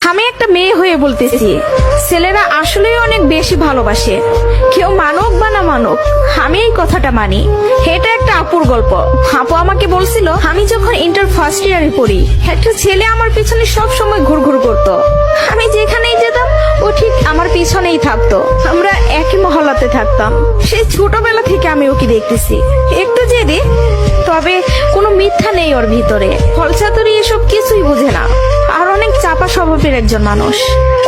আমি একটা মেয়ে হয়ে বলতেছি, ছেলেরা আসলেই অনেক বেশি ভালোবাসে। কেউ মানুক বা না মানুক, আমি এই কথাটা মানি। এটা একটা আপুর গল্প। আপু আমাকে বলছিল, আমি যখন ইন্টার ফার্স্ট ইয়ারে পড়ি, একটা ছেলে আমার পিছনে সব সময় ঘুরঘুর করতো। আমি যেখানেই যেতাম ও ঠিক আমার পিছনেই থাকতো। আমরা একই মহল্লাতে থাকতাম। সেই ছোটবেলা থেকে আমি ওকে দেখতেছি। একটু জেদি, তবে কোনো মিথ্যা নেই ওর ভিতরে। ফলচাতুরি এসব কিছুই বুঝে না, আর অনেক চাপা স্বভাবের একজন মানুষ।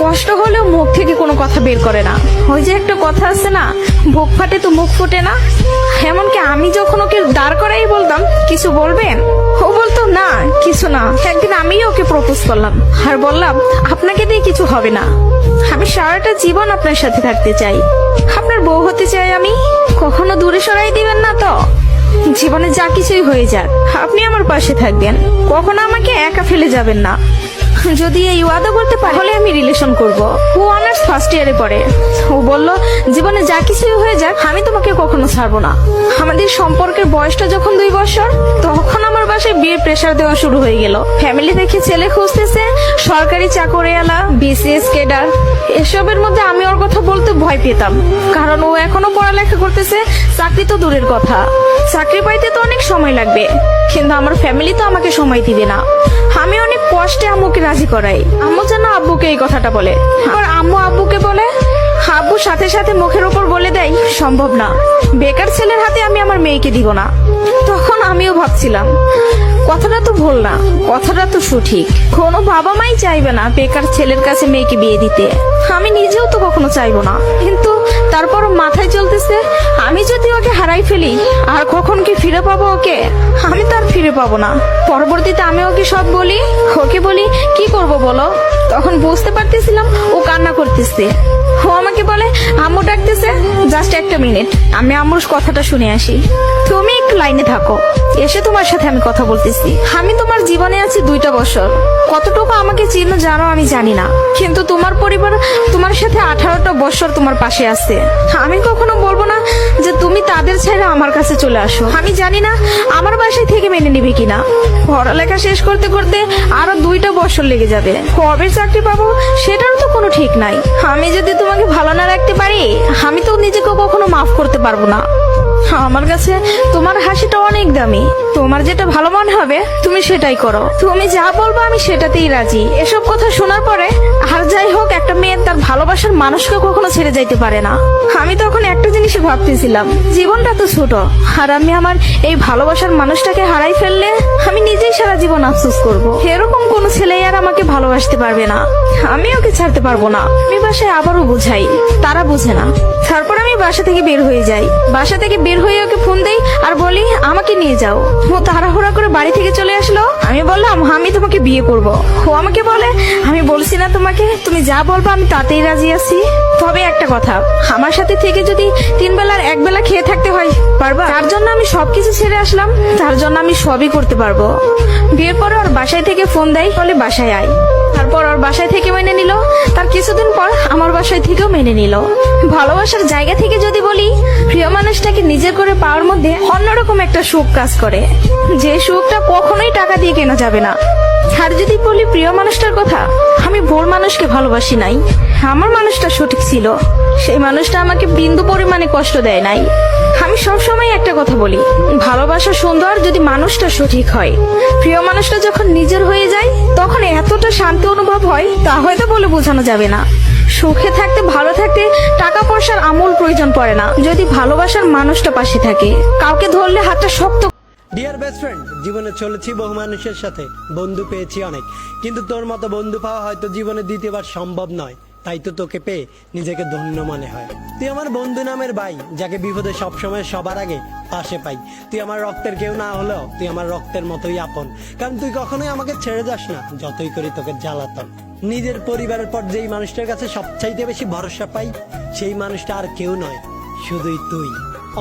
কষ্ট হলেও মুখ থেকে কোনো কথা বের করে না। ওই যে একটা কথা আছে না, বুক ফাটে তো মুখ ফুটে না। এমনকি আমি যখন ওকে দাঁড় করাই বলতাম, কিছু বলবেন, ও বলতো না কিছু না। একদিন আমি ওকে প্রপোজ করলাম আর বললাম, আপনাকে দিয়ে কিছু হবে না, আমি সারাটা জীবন আপনার সাথে থাকতে চাই, আপনার বউ হতে চাই আমি। কখনো দূরে সরাই দিবেন না তো? জীবনে যা কিছুই হয়ে যাক, আপনি আমার পাশে থাকবেন, কখনো আমাকে একা ফেলে যাবেন না। যদি এই ওয়াদা করতে পারে তাহলে আমি রিলেশন করব। ও অনার্স ফার্স্ট ইয়ারে পড়ে। ও বলল, জীবনে যা কিছুই হয়ে যাক, আমি তোমাকে কখনো ছাড়বো না। আমাদের সম্পর্কের বয়সটা যখন 2 বছর, তখন আমার বাসায় বিয়ের প্রেসার দেওয়া শুরু হয়ে গেল। ফ্যামিলি থেকে ছেলে খুঁজতেছে, সরকারি চাকরিওয়ালা, বিসিএস ক্যাডার। এসবের মধ্যে আমি ওর কথা বলতে ভয় পেতাম, কারণ ও এখনো পড়ালেখা করতেছে। চাকরি তো দূরের কথা, চাকরি পাইতে তো অনেক সময় লাগবে, কিন্তু আমার ফ্যামিলি তো আমাকে সময় দিবে না। আমি অনেক কষ্টে আম্মুকে রাজি করাই। আম্মু যেন আব্বুকে এই কথাটা বলে, আর আম্মু আব্বুকে বলে। আব্বু সাথে সাথে মুখের উপর বলে দেয়, সম্ভব না, বেকার ছেলের হাতে আমি আমার মেয়েকে দিব না। তখন আমিও ভাবছিলাম, কথাটা তো ভুল না, কথাটা তো সঠিক। কোনো বাবা মাই চাইবে না বেকার ছেলের কাছে মেয়েকে বিয়ে দিতে। আমি নিজেও তো কখনো চাইবো না, কিন্তু তারপরও মাথায় চলতেছে, আমি যদি ওকে হারাই ফেলি, আর কখন কি ফিরে পাবো ওকে? আমি তো আর ফিরে পাবো না। পরবর্তীতে আমি ওকে সব বলি, ওকে বলি কি করব বলো। তখন বুঝতে পারতেছিলাম ও কান্না করতেছে। ও আমাকে বলে, আম্মু ডাকতেছে, জাস্ট একটা মিনিট, আমি আম্মুর কথাটা শুনে আসি। তুমি একটু লাইনে থাকো, এসে তোমার সাথে আমি কথা বলতেছি। আমি তোমার জীবনে আছি 2টা বছর, কতটুকু আমাকে চিনো জানো আমি জানি না, কিন্তু তোমার পরিবার তোমার সাথে 18টা বছর তোমার পাশে আছে। আমি কখনো বলবো না যে তুমি তাদের ছেড়ে আমার কাছে চলে আসো। আমি জানি না আমার বাসায় থেকে মেনে নিবে কিনা। পড়ালেখা শেষ করতে করতে আরো 2টা বছর লেগে যাবে, কবে চাকরি পাবো সেটারও তো কোনো ঠিক নাই। আমি যদি তোমাকে ভালো না রাখতে পারি, আমি তো নিজেকে কখনো মাফ করতে পারবো না। আমার কাছে তোমার হাসিটা অনেক দামি। তোমার যেটা ভালো মনে হবে তুমি সেটাই করো, তুমি যা বলবো আমি সেটাতেই রাজি। এসব কথা শোনার পরে, আর যাই হোক, একটা মেয়ে তার ভালোবাসার মানুষকে কখনো ছেড়ে যাইতে পারে না। আমি তখন একটা জিনিসই ভাবতেছিলাম, জীবনটা তো ছোট, আর আমি আমার এই ভালোবাসার মানুষটাকে হারাই ফেললে আমি নিজেই সারা জীবন আফসোস করব। এরকম কোন ছেলে আর আমাকে ভালোবাসতে পারবে না, আমি ওকে ছাড়তে পারবো না। আমি বাসায় আবারও বুঝাই, তারা বুঝে না। তারপর আমি বাসা থেকে বের হয়ে যাই। বাসা থেকে বের হয়ে ওকে ফোন দেই আর বলি, আমাকে নিয়ে যাও। ও তাড়াহুড়া করে বাড়ি থেকে চলে আসলো। আমি বললাম, আমি তোমাকে বিয়ে করব। ও আমাকে বলে, আমি বলছি না তোমাকে, তুমি যা বলবো আমি তাতেই রাজি আছি। তবে একটা কথা, আমার সাথে থেকে যদি 3 বেলার 1 বেলা খেয়ে থাকতে হয়, পারবা? তার জন্য আমি সবকিছু ছেড়ে আসলাম, তার জন্য আমি সবই করতে পারবো। বিয়ের পরে ওর বাসায় থেকে ফোন দেয়, বলে বাসায় আয়। তারপর ওর বাসায় থেকে মেনে নিল। তার কিছুদিন পর আমার বাসায় থেকেও মেনে নিল। ভালোবাসার জায়গা থেকে যদি বলি, প্রিয় মানুষটাকে নিজের করে পাওয়ার মধ্যে অন্যরকম একটা সুখ কাজ করে, যে সুখটা কখনোই টাকা দিয়ে কেনা যাবে না। আর যদি বলি প্রিয় মানুষটার কথা, আমি ভুল মানুষকে ভালোবাসি নাই, আমার মানুষটা সঠিক ছিল। সেই মানুষটা আমাকে বিন্দু পরিমাণে কষ্ট দেয় নাই। আমি সবসময় একটা কথা বলি, ভালোবাসা সুন্দর যদি মানুষটা সঠিক হয়। প্রিয় মানুষটা যখন নিজের হয়ে যায়, তখন এতটা শান্তি অনুভব হয়, তা হয়তো বলে বোঝানো যাবে না। সুখে থাকতে, ভালো থাকতে টাকা পয়সার আমূল প্রয়োজন পড়ে না, যদি ভালোবাসার মানুষটা পাশে থাকে। কাউকে ধরলে হাতটা শক্ত। ডিয়ার বেস্ট ফ্রেন্ড, জীবনে চলেছি বহু মানুষের সাথে, বন্ধু পেয়েছি অনেক, কিন্তু তোর মতো বন্ধু পাওয়া হয়তো জীবনে দ্বিতীয়বার সম্ভব নয়। তাই তো তোকে পেয়ে নিজেকে ধন্য মনে হয়। তুই আমার বন্ধু নামের ভাই, যাকে বিপদে সবসময় সবার আগে পাশে পাই। তুই আমার রক্তের কেউ না হলেও তুই আমার রক্তের মতোই আপন, কারণ তুই কখনোই আমাকে ছেড়ে যাস না, যতই করি তোকে জ্বালাতন। নিজের পরিবারের পর যেই মানুষটার কাছে সবচাইতে বেশি ভরসা পাই, সেই মানুষটা আর কেউ নয়, শুধুই তুই।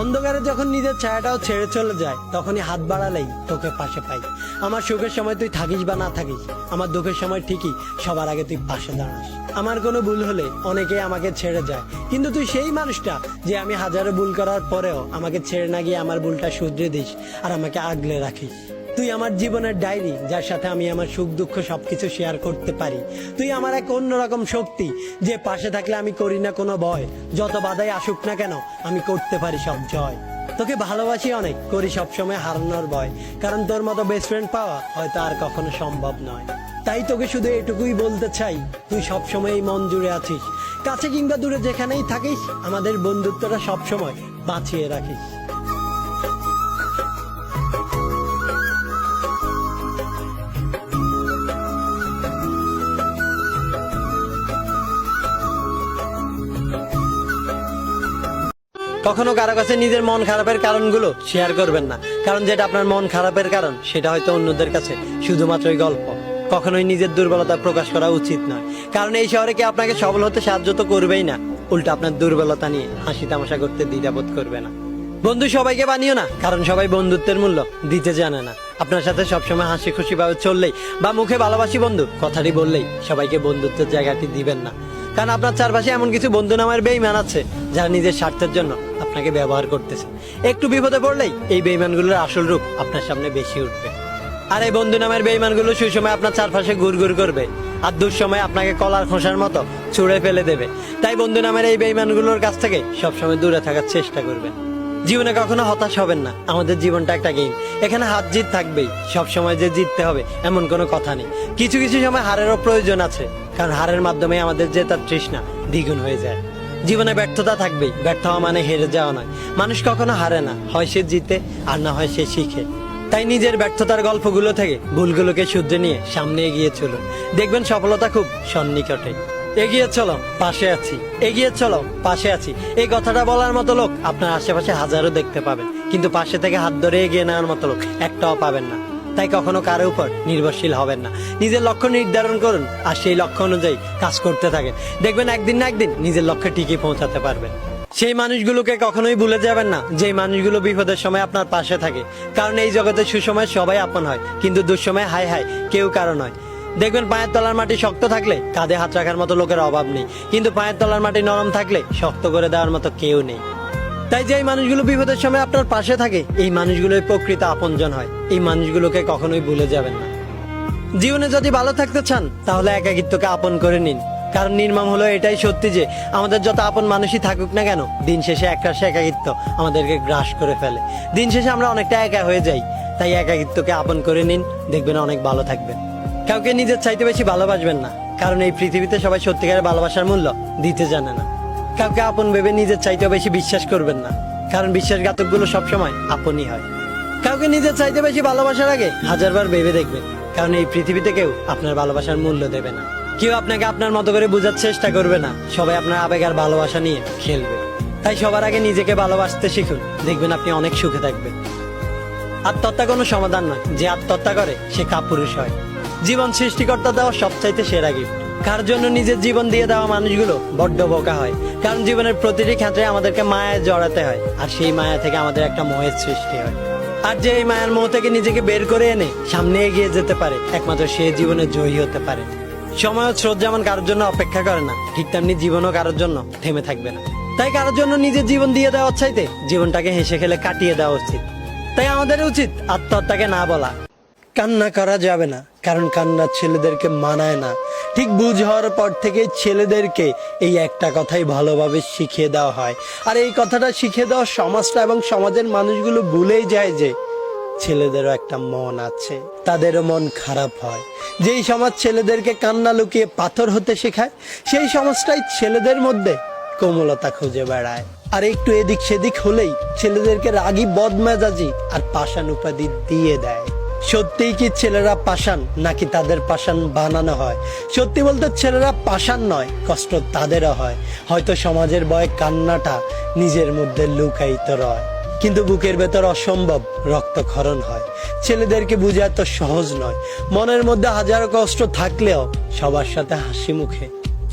অন্ধকারে যখন নিজের ছায়াটাও ছেড়ে চলে যায়, তখনই হাত বাড়ালেই তোকে পাশে পাই। আমার সুখের সময় তুই থাকিস বা না থাকিস, আমার দুঃখের সময় ঠিকই সবার আগে তুই পাশে দাঁড়াস। আমার কোনো ভুল হলে অনেকেই আমাকে ছেড়ে যায়, কিন্তু তুই সেই মানুষটা যে আমি হাজারো ভুল করার পরেও আমাকে ছেড়ে না গিয়ে আমার ভুলটা শুধরে দিস আর আমাকে আগলে রাখিস। তুই আমার জীবনের ডায়েরি, যার সাথে আমি আমার সুখ দুঃখ সবকিছু শেয়ার করতে পারি। তুই আমার এক অন্যরকম শক্তি, যে পাশে থাকলে আমি করি না কোনো ভয়। যত বাধাই আসুক না কেন, আমি করতে পারি সব জয়। তোকে ভালোবাসি অনেক, করি সবসময় হারানোর ভয়, কারণ তোর মতো বেস্ট ফ্রেন্ড পাওয়া হয়তো আর কখনো সম্ভব নয়। তাই তোকে শুধু এটুকুই বলতে চাই, তুই সবসময় মন জুড়ে আছিস। কাছে কিংবা দূরে যেখানেই থাকিস, আমাদের বন্ধুত্বটা সবসময় বাঁচিয়ে রাখিস। কখনো কারো কাছে নিজের মন খারাপের কারণগুলো শেয়ার করবেন না, কারণ যেটা আপনার মন খারাপের কারণ, সেটা হয়তো অন্যদের কাছে শুধুমাত্রই গল্প। কখনোই নিজের দুর্বলতা প্রকাশ করা উচিত নয়, কারণ এই শহরে কি আপনাকে সফল হতে সাহায্য তো করবেই না, উল্টা আপনার দুর্বলতা নিয়ে হাসি তামাশা করতে দ্বিধাবোধ করবে না। বন্ধু সবাইকে বানিও না, কারণ সবাই বন্ধুত্বের মূল্য দিতে জানে না। আপনার সাথে সবসময় হাসি খুশি ভাবে চললেই বা মুখে ভালোবাসি বন্ধু কথাটি বললেই সবাইকে বন্ধুত্বের জায়গাটি দিবেন না, কারণ আপনার চারপাশে এমন কিছু বন্ধু নামের বেঈমান আছে, যারা নিজের স্বার্থের জন্য আপনাকে ব্যবহার করতেছে। একটু বিপদে পড়লেই এই বেঈমানগুলোর আসল রূপ আপনার সামনে বেশি উঠবে। আর এই বন্ধু নামের বেঈমানগুলো সুসময় আপনার চারপাশে ঘুরঘুর করবে, আর দুঃসময় আপনাকে কলার খোসার মতো ছুঁড়ে ফেলে দেবে। তাই বন্ধু নামের এই বেঈমানগুলোর কাছ থেকে সবসময় দূরে থাকার চেষ্টা করবেন। জীবনে কখনো হতাশ হবেন না, আমাদের জীবনটা একটা গেম, এখানে হার জিত থাকবেই। সবসময় যে জিততে হবে এমন কোনো কথা নেই, কিছু কিছু সময় হারেরও প্রয়োজন আছে, কারণ হারের মাধ্যমে আমাদের জেতার তৃষ্ণা দ্বিগুণ হয়ে যায়। জীবনে ব্যর্থতা থাকবেই, ব্যর্থ হওয়া মানে হেরে যাওয়া নয়। মানুষ কখনো হারে না, হয় সে জিতে আর না হয় সে শিখে। তাই নিজের ব্যর্থতার গল্পগুলো থেকে ভুলগুলোকে শুধরে নিয়ে সামনে এগিয়ে চলুন, দেখবেন সফলতা খুব সন্নিকটে। এগিয়ে চলো, পাশে আছি, এগিয়ে চলো, পাশে আছি, এই কথাটা বলার মতো লোক আপনার আশেপাশে হাজারো দেখতে পাবেন, কিন্তু পাশে থেকে হাত ধরে এগিয়ে নেওয়ার মতো লোক একটাও পাবেন না। তাই কখনো কারো উপর নির্ভরশীল হবেন না, নিজের লক্ষ্য নির্ধারণ করুন আর সেই লক্ষ্য অনুযায়ী কাজ করতে থাকেন। দেখবেন একদিন না একদিন নিজের লক্ষ্যে ঠিকই পৌঁছাতে পারবেন। সেই মানুষগুলোকে কখনোই ভুলে যাবেন না, যেই মানুষগুলো বিপদের সময় আপনার পাশে থাকে, কারণ এই জগতে সুসময় সবাই আপন হয়, কিন্তু দুঃসময় হায় হায় কেউ কারো নয়। দেখবেন পায়ের তলার মাটি শক্ত থাকলে কাঁধে হাত রাখার মতো লোকের অভাব নেই, কিন্তু পায়ের তলার মাটি নরম থাকলে শক্ত করে দেওয়ার মতো কেউ নেই। তাই যে মানুষগুলো বিপদের সময় আপনার পাশে থাকে, এই মানুষগুলোই প্রকৃত আপনজন হয়। এই মানুষগুলোকে কখনোই ভুলে যাবেন না। জীবনে যদি ভালো থাকতে চান, তাহলে একাকিত্বকে আপন করে নিন, কারণ নির্মম হলো এটাই সত্যি যে আমাদের যত আপন মানুষই থাকুক না কেন, দিন শেষে একরাশে একাকিত্ব আমাদেরকে গ্রাস করে ফেলে। দিন শেষে আমরা অনেকটা একা হয়ে যাই। তাই একাকিত্বকে আপন করে নিন, দেখবেন অনেক ভালো থাকবেন। কাউকে নিজের চাইতে বেশি ভালোবাসবেন না, কারণ এই পৃথিবীতে সবাই সত্যিকারের ভালোবাসার মূল্য দিতে জানে না। কাউকে আপন ভেবে নিজের চাইতে বেশি বিশ্বাস করবেন না, কারণ বিশ্বাসঘাতকগুলো সবসময় আপনই হয়। কাউকে নিজের চাইতে বেশি ভালোবাসার আগে হাজারবার ভেবে দেখবেন, কারণ এই পৃথিবীতে কেউ আপনার ভালোবাসার মূল্য দেবে না। কেউ আপনাকে আপনার মতো করে বোঝার চেষ্টা করবে না, সবাই আপনার আবেগ আর ভালোবাসা নিয়ে খেলবে। তাই সবার আগে নিজেকে ভালোবাসতে শিখুন, দেখবেন আপনি অনেক সুখে থাকবেন। আত্মহত্যা কোনো সমাধান নয়, যে আত্মহত্যা করে সে কাপুরুষ হয়। জীবন সৃষ্টিকর্তা দেওয়া সবচাইতে সেরা গিফট। কার জন্য নিজের জীবন দিয়ে দেওয়া মানুষগুলো বড্ড বোকা হয়, কারণ জীবনের প্রতিটি ক্ষেত্রে আমাদেরকে মায়ায় জড়াতে হয়, আর সেই মায়া থেকে আমাদের একটা মোহের সৃষ্টি হয়। আর যে এই মায়ার মোহ থেকে নিজেকে বের করে এনে সামনে এগিয়ে যেতে পারে, একমাত্র সে জীবনে জয়ী হতে পারে। সময় ও স্রোত যেমন কারোর জন্য অপেক্ষা করে না, ঠিক তেমনি জীবনও কারোর জন্য থেমে থাকবে না। তাই কারোর জন্য নিজের জীবন দিয়ে দেওয়ার চাইতে জীবনটাকে হেসে খেলে কাটিয়ে দেওয়া উচিত। তাই আমাদের উচিত আত্মহত্যাকে না বলা। কান্না করা যাবে না, কারণ কান্না ছেলেদেরকে মানায় না। ঠিক বুঝ হওয়ার পর থেকে ছেলেদেরকে এই একটা কথাই ভালোভাবে শিখিয়ে দেওয়া হয়, আর এই কথাটা শিখিয়ে দেওয়া সমাজটা এবং সমাজের মানুষগুলো ভুলেই যায় যে ছেলেদেরও একটা মন আছে, তাদেরও মন খারাপ হয়। যেই সমাজ ছেলেদেরকে কান্না লুকিয়ে পাথর হতে শেখায়, সেই সমাজটাই ছেলেদের মধ্যে কোমলতা খুঁজে বেড়ায়। আর একটু এদিক সেদিক হলেই ছেলেদেরকে রাগী, বদমেজাজি আর পাষাণ উপাধি দিয়ে দেয়। সত্যিই কি ছেলেরা পাষাণ, নাকি তাদের পাষাণ বানানো হয়? সত্যি বলতে ছেলেরা পাষাণ নয়, কষ্ট তাদেরও হয়। হয়তো সমাজের ভয়ে কান্নাটা নিজের মধ্যে লুকায়িত রয়, কিন্তু বুকের ভেতর অসম্ভব রক্তক্ষরণ হয়। ছেলেদেরকে বোঝা এত সহজ নয়। মনের মধ্যে হাজারো কষ্ট থাকলেও সবার সাথে হাসি মুখে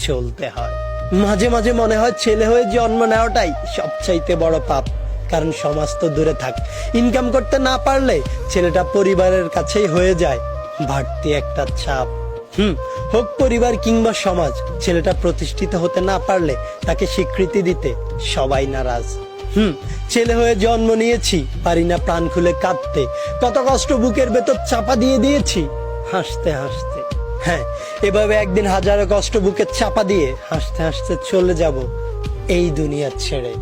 চলতে হয়। মাঝে মাঝে মনে হয় ছেলে হয়ে জন্ম নেওয়াটাই সবচাইতে বড় পাপ, কারণ সমাজ তো দূরে থাক, ইনকাম করতে না পারলে ছেলেটা পরিবারের কাছেই হয়ে যায় বাড়তি একটা চাপ। হোক পরিবার কিংবা সমাজ, ছেলেটা প্রতিষ্ঠিত হতে না পারলে তাকে স্বীকৃতি দিতে সবাই নারাজ। ছেলে হয়ে জন্ম নিয়েছি, পারি না প্রাণ খুলে কাঁদতে, কত কষ্ট বুকের ভেতর চাপা দিয়ে দিয়েছি হাসতে হাসতে। হ্যাঁ, এভাবে একদিন হাজারো কষ্ট বুকে চাপা দিয়ে হাসতে হাসতে চলে যাব এই দুনিয়া ছেড়ে।